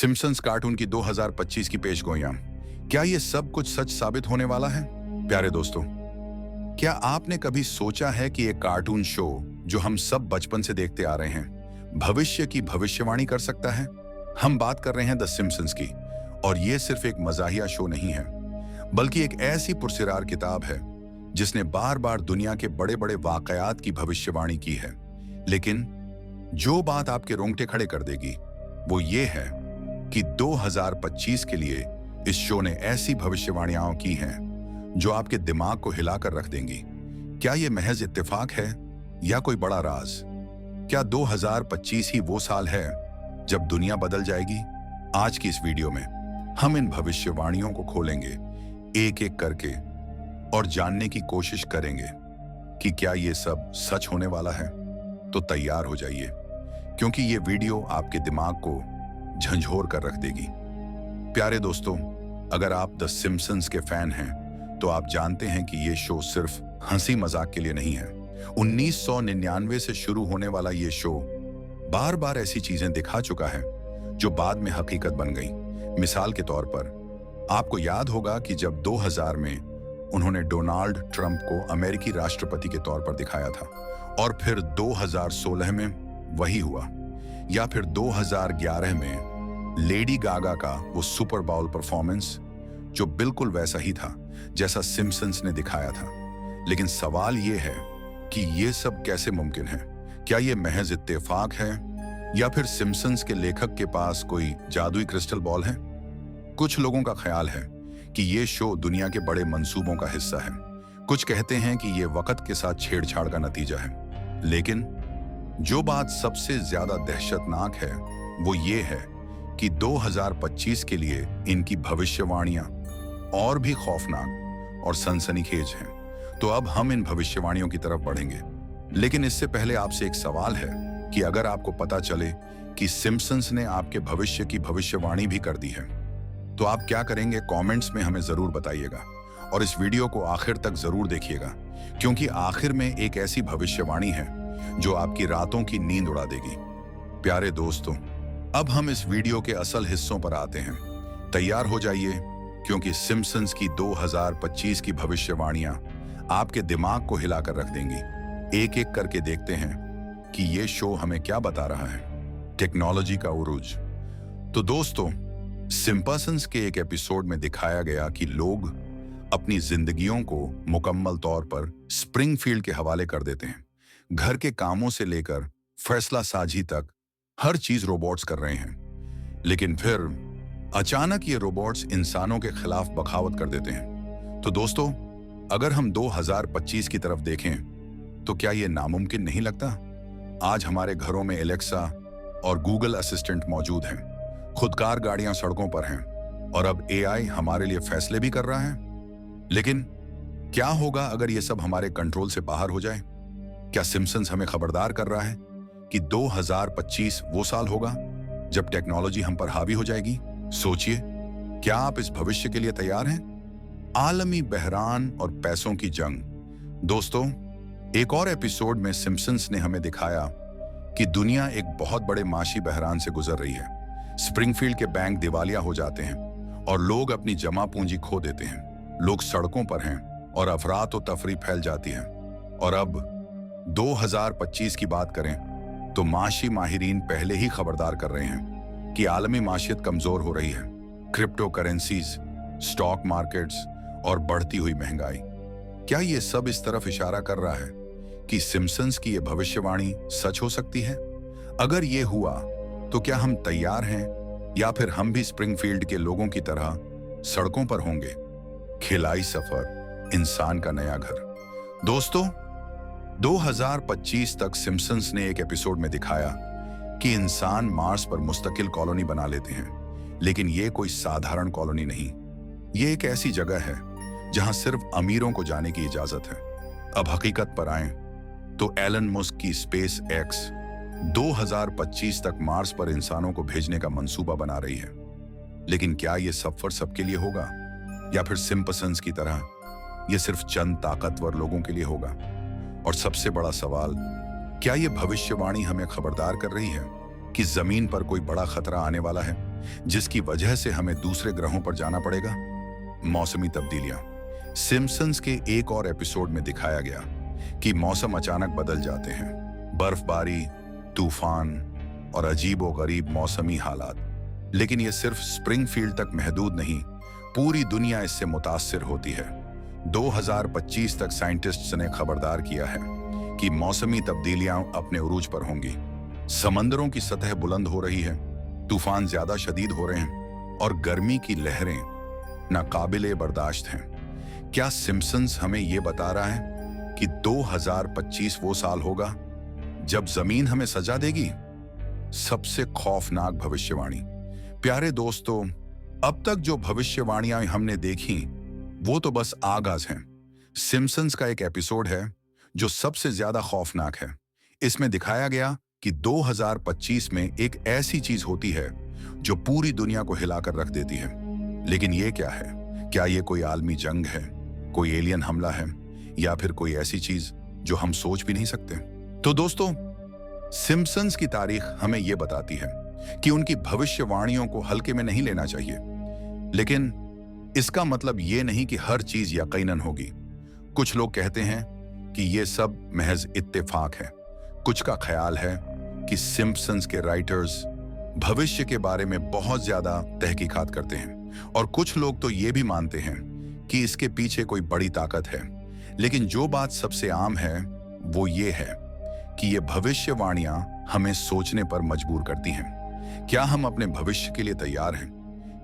Simpson's cartoon की 2025 की पेशगोइयां, क्या ये सब कुछ सच साबित होने वाला है? प्यारे दोस्तों, क्या आपने कभी सोचा है कि एक कार्टून शो जो हम सब बचपन से देखते आ रहे हैं, भविष्य की भविष्यवाणी कर सकता है? हम बात कर रहे हैं द सिम्पसन्स की, और ये सिर्फ एक मजाहिया शो नहीं है, बल्कि एक ऐसी पुरस्कार किताब है जिसने बार बार दुनिया के बड़े बड़े वाकयात की भविष्यवाणी की है। लेकिन जो बात आपके रोंगटे खड़े कर देगी वो ये है कि 2025 के लिए इस शो ने ऐसी भविष्यवाणियां की हैं जो आपके दिमाग को हिलाकर रख देंगी। क्या ये महज इत्तेफाक है या कोई बड़ा राज? क्या 2025 ही वो साल है जब दुनिया बदल जाएगी? आज की इस वीडियो में हम इन भविष्यवाणियों को खोलेंगे एक एक करके और जानने की कोशिश करेंगे कि क्या ये सब सच होने वाला है। तो तैयार हो जाइए, क्योंकि ये वीडियो आपके दिमाग को झंझोर कर रख देगी। प्यारे दोस्तों, अगर आप द सिम्पसन्स के फैन हैं तो आप जानते हैं कि ये शो सिर्फ हंसी मजाक के लिए नहीं है। 1999 से शुरू होने वाला ये शो बार बार ऐसी चीजें दिखा चुका है जो बाद में हकीकत बन गई। मिसाल के तौर पर आपको याद होगा कि जब 2000 में उन्होंने डोनाल्ड ट्रंप को अमेरिकी राष्ट्रपति के तौर पर दिखाया था, और फिर 2016 में वही हुआ, या फिर 2011 में लेडी गागा का वो सुपर बाउल परफॉर्मेंस जो बिल्कुल वैसा ही था जैसा सिम्पसन्स ने दिखाया था। लेकिन सवाल ये है कि ये सब कैसे मुमकिन है? क्या ये महज इत्तेफाक है या फिर सिम्पसन्स के लेखक के पास कोई जादुई क्रिस्टल बॉल है? कुछ लोगों का ख्याल है कि ये शो दुनिया के बड़े मंसूबों का हिस्सा है। कुछ कहते हैं कि ये वक्त के साथ छेड़छाड़ का नतीजा है। लेकिन जो बात सबसे ज्यादा दहशतनाक है वो ये है कि 2025 के लिए इनकी भविष्यवाणियां और भी खौफनाक और सनसनीखेज हैं। तो अब हम इन भविष्यवाणियों की तरफ बढ़ेंगे। लेकिन इससे पहले आपसे एक सवाल है कि अगर आपको पता चले कि सिम्पसन्स ने आपके भविष्य की भविष्यवाणी भी कर दी है, तो आप क्या करेंगे? कमेंट्स में हमें जरूर बताइएगा, और इस वीडियो को आखिर तक जरूर देखिएगा, क्योंकि आखिर में एक ऐसी भविष्यवाणी है जो आपकी रातों की नींद उड़ा देगी। प्यारे दोस्तों, अब हम इस वीडियो के असल हिस्सों पर आते हैं। तैयार हो जाइए, क्योंकि सिम्पसन्स की 2025 की भविष्यवाणियां आपके दिमाग को हिलाकर रख देंगी। एक एक करके देखते हैं कि ये शो हमें क्या बता रहा है। टेक्नोलॉजी का उरूज। तो दोस्तों, सिम्पसन्स के एक एपिसोड में दिखाया गया कि लोग अपनी जिंदगियों को मुकम्मल तौर पर स्प्रिंगफील्ड के हवाले कर देते हैं। घर के कामों से लेकर फैसला साझी तक हर चीज रोबोट्स कर रहे हैं। लेकिन फिर अचानक ये रोबोट्स इंसानों के खिलाफ बगावत कर देते हैं। तो दोस्तों, अगर हम 2025 की तरफ देखें तो क्या ये नामुमकिन नहीं लगता? आज हमारे घरों में एलेक्सा और गूगल असिस्टेंट मौजूद हैं, खुदकार गाड़ियां सड़कों पर हैं, और अब एआई हमारे लिए फैसले भी कर रहा है। लेकिन क्या होगा अगर ये सब हमारे कंट्रोल से बाहर हो जाए? क्या सिम्पसन्स हमें खबरदार कर रहा है कि 2025 वो साल होगा जब टेक्नोलॉजी हम पर हावी हो जाएगी? सोचिए, क्या आप इस भविष्य के लिए तैयार हैं? आलमी बहरान और पैसों की जंग। दोस्तों, एक और एपिसोड में सिम्पसन्स ने हमें दिखाया कि दुनिया एक बहुत बड़े माशी बहरान से गुजर रही है। स्प्रिंगफील्ड के बैंक दिवालिया हो जाते हैं और लोग अपनी जमा पूंजी खो देते हैं। लोग सड़कों पर हैं और अफरात व तफरी फैल जाती है। और अब 2025 की बात करें तो माशी माहिरीन पहले ही खबरदार कर रहे हैं कि आलमी माशियत कमजोर हो रही है। क्रिप्टो करेंसीज, स्टॉक मार्केट्स और बढ़ती हुई महंगाई, क्या ये सब इस तरफ इशारा कर रहा है कि सिम्पसन्स की ये भविष्यवाणी सच हो सकती है? अगर ये हुआ तो क्या हम तैयार हैं, या फिर हम भी स्प्रिंगफील्ड के लोगों की तरह सड़कों पर होंगे? खिलाई सफर, इंसान का नया घर। दोस्तों, 2025 तक सिम्पसन्स ने एक एपिसोड में दिखाया कि इंसान मार्स पर मुस्तकिल कॉलोनी बना लेते हैं। लेकिन ये कोई साधारण कॉलोनी नहीं, ये एक ऐसी जगह है जहां सिर्फ अमीरों को जाने की इजाजत है। अब हकीकत पर आएं तो एलन मस्क की स्पेस एक्स 2025 तक मार्स पर इंसानों को भेजने का मंसूबा बना रही है। लेकिन क्या ये सफर सबके लिए होगा, या फिर सिम्पसन्स की तरह ये सिर्फ चंद ताकतवर लोगों के लिए होगा? और सबसे बड़ा सवाल, क्या ये भविष्यवाणी हमें खबरदार कर रही है कि जमीन पर कोई बड़ा खतरा आने वाला है? जिसकी वजह से हमें दूसरे ग्रहों पर जाना पड़ेगा? मौसमी तब्दीलियां। सिम्पसन्स के एक और एपिसोड में दिखाया गया कि मौसम अचानक बदल जाते हैं। बर्फबारी, तूफान और अजीबोगरीब मौसमी हालात। लेकिन ये सिर्फ स्प्रिंगफील्ड तक महदूद नहीं, पूरी दुनिया इससे मुतासिर होती है। 2025 तक साइंटिस्ट्स ने खबरदार किया है कि मौसमी तब्दीलियां अपने उरूज पर होंगी। समंदरों की सतह बुलंद हो रही है, तूफान ज्यादा शदीद हो रहे हैं और गर्मी की लहरें नाकाबिले बर्दाश्त हैं। क्या सिम्पसन्स हमें ये बता रहा है कि 2025 वो साल होगा जब जमीन हमें सजा देगी? सबसे खौफनाक भविष्यवाणी। प्यारे दोस्तों, अब तक जो भविष्यवाणियां हमने देखी वो तो बस आगाज हैं। सिम्पसन्स का एक एपिसोड है जो सबसे ज्यादा खौफनाक है। इसमें दिखाया गया कि 2025 में एक ऐसी चीज होती है जो पूरी दुनिया को हिलाकर रख देती है। लेकिन ये क्या है? क्या ये कोई आलमी जंग है, कोई एलियन हमला है, या फिर कोई ऐसी चीज जो हम सोच भी नहीं सकते? तो दोस्तों, सिम्पसन्स की तारीख हमें यह बताती है कि उनकी भविष्यवाणियों को हल्के में नहीं लेना चाहिए। लेकिन इसका मतलब ये नहीं कि हर चीज यकीनन होगी। कुछ लोग कहते हैं कि ये सब महज इत्तेफाक है। कुछ का ख्याल है कि सिम्पसन्स के राइटर्स भविष्य के बारे में बहुत ज्यादा तहकीकात करते हैं, और कुछ लोग तो ये भी मानते हैं कि इसके पीछे कोई बड़ी ताकत है। लेकिन जो बात सबसे आम है वो ये है कि ये भविष्यवाणियां हमें सोचने पर मजबूर करती हैं। क्या हम अपने भविष्य के लिए तैयार हैं?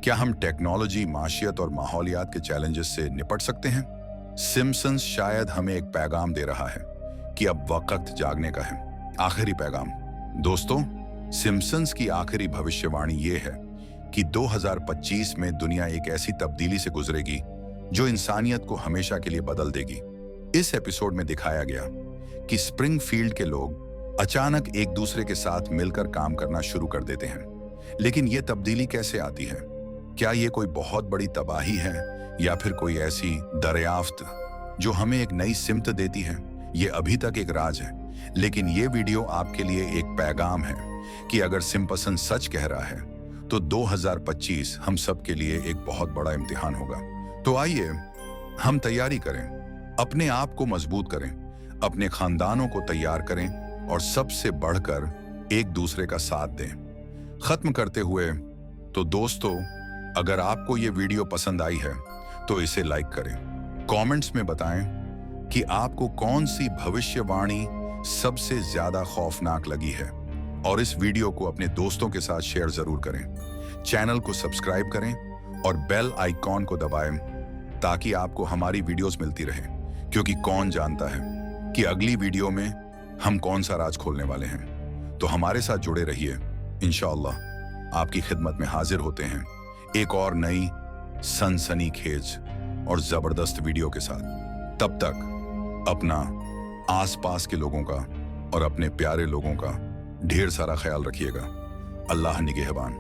क्या हम टेक्नोलॉजी, माशियत और माहौलियात के चैलेंजेस से निपट सकते हैं? सिम्पसन्स शायद हमें एक पैगाम दे रहा है कि अब वक्त जागने का है। आखिरी पैगाम। दोस्तों, सिम्पसन्स की आखिरी भविष्यवाणी ये है कि 2025 में दुनिया एक ऐसी तब्दीली से गुजरेगी जो इंसानियत को हमेशा के लिए बदल देगी। इस एपिसोड में दिखाया गया कि स्प्रिंगफील्ड के लोग अचानक एक दूसरे के साथ मिलकर काम करना शुरू कर देते हैं। लेकिन यह तब्दीली कैसे आती है? क्या ये कोई बहुत बड़ी तबाही है, या फिर कोई ऐसी दरियाफ्त जो हमें एक नई सिमत देती है? ये अभी तक एक राज है। लेकिन ये वीडियो आपके लिए एक पैगाम है कि अगर सिम्पसन सच कह रहा है तो 2025 हम सब के लिए एक बहुत बड़ा इम्तिहान होगा। तो आइए हम तैयारी करें, अपने आप को मजबूत करें, अपने खानदानों को तैयार करें और सबसे बढ़कर एक दूसरे का साथ दें। खत्म करते हुए तो दोस्तों, अगर आपको ये वीडियो पसंद आई है तो इसे लाइक करें। कमेंट्स में बताएं कि आपको कौन सी भविष्यवाणी सबसे ज्यादा खौफनाक लगी है, और इस वीडियो को अपने दोस्तों के साथ शेयर जरूर करें। चैनल को सब्सक्राइब करें और बेल आइकॉन को दबाएं ताकि आपको हमारी वीडियोस मिलती रहें, क्योंकि कौन जानता है कि अगली वीडियो में हम कौन सा राज खोलने वाले हैं। तो हमारे साथ जुड़े रहिए। इंशाअल्लाह आपकी खिदमत में हाजिर होते हैं एक और नई सनसनीखेज और जबरदस्त वीडियो के साथ। तब तक अपना, आसपास के लोगों का और अपने प्यारे लोगों का ढेर सारा ख्याल रखिएगा। अल्लाह निगहबान।